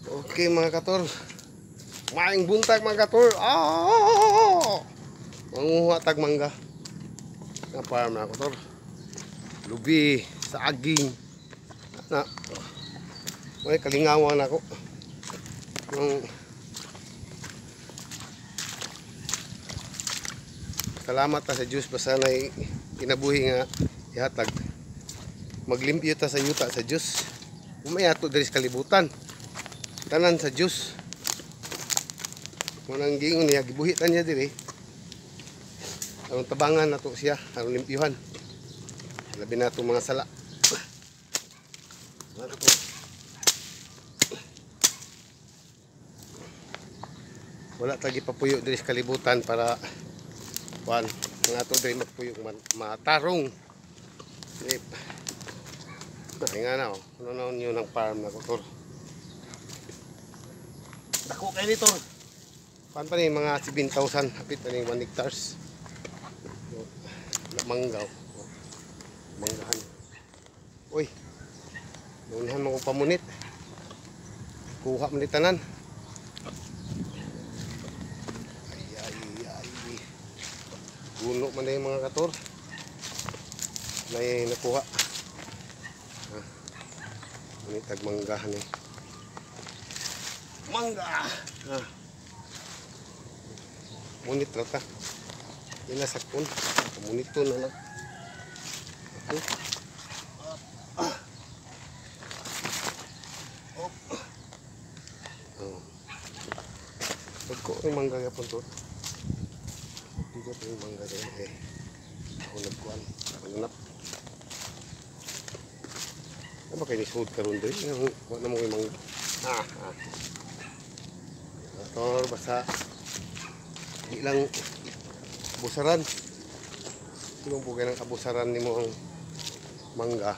Okay mga kator. Maing buntag mga kator. Ah! Manguha tag mangga. Na farm na kator. Lubi sa aging. Na. May kalingawan ako. Salamat ta sa Diyos basta na kinabuhi nga ihatag. Maglimpyo ta sa yuta sa Diyos. Umayato diri sa kalibutan. Tanan sa Diyos. Manang giingon niya gibuhitan niya diri. Aron tabangan nato siya, aron limpyuhan. Labi na itong mga sala. Wala tagi papuyo diri sa kalibutan para mga ato diri magpuyo matarong. Nga na ano nyo ng farm na kutor. Dako kayo dito. Pa ni mga 7,000 hapit pa ni 1 hectares. Manggaw. Manggahan. Uy. Nunahan mo ko pamunit. Kuha mo ni tanan. Ay. Guno man na yung mga kator. May nakuha. Ini tag manggahan eh. Mangga. Munit na ta. Inasakon. Munito na lang. Pagko yung mangga yapon to. Dito po yung mangga din eh. Ako nagkuhan. Panganap. Ano ba kayo nisud karon din? Wala mo yung mangga. Motor basta di lang busaran. Yung po kayo ng kabusaran ni mo ang mangga.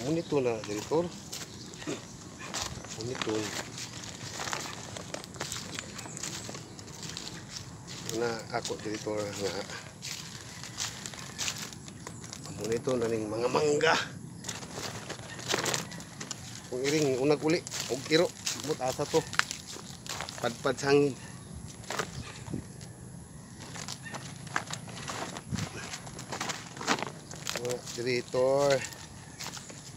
Munito na direktor. Munito na ako direktor nga munito na ning mga mangga. Kung iring unag uli og kiro but asa to padpad sangin. Direktor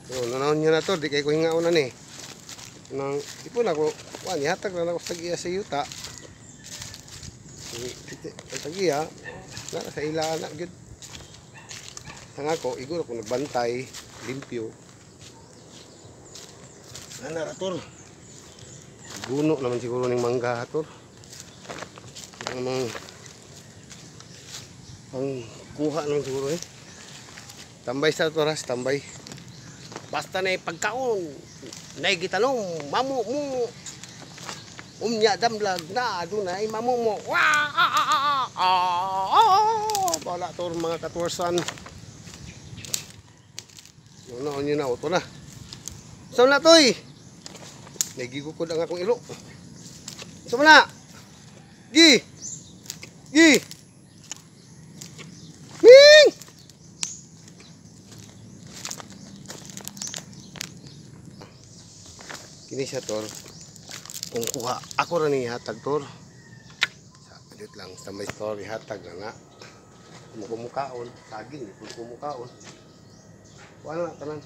nanawon nyo na to, di kayo ko hingaon na ni nang ipon ako hatag na ako sa tagiya sa yuta ang tagiya na sa ilaan na good sang ako, iguro ko nagbantay limpyo na rator guno naman siguro ng mangga rator ang kuha naman siguro eh tambay sa toras, tambay basta na pagkaon na gitanong mamu mo umnya damlag na adunay mamu mo bala tor mga katwarsan noon yun na auto na saan na toy nagigukod ang akong ilo saan na gi Ming kini siya tor kung kuha ako rin ihatag tor salit lang sa may story hatag na kumukaon saging kumukaon wala na tanan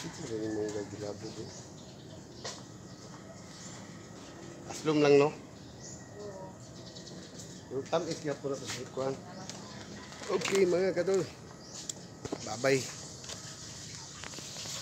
ito rin mong gagilabog aslom lang no yung tamis nga po na sa sikuan. Okay mga kadol, bye bye.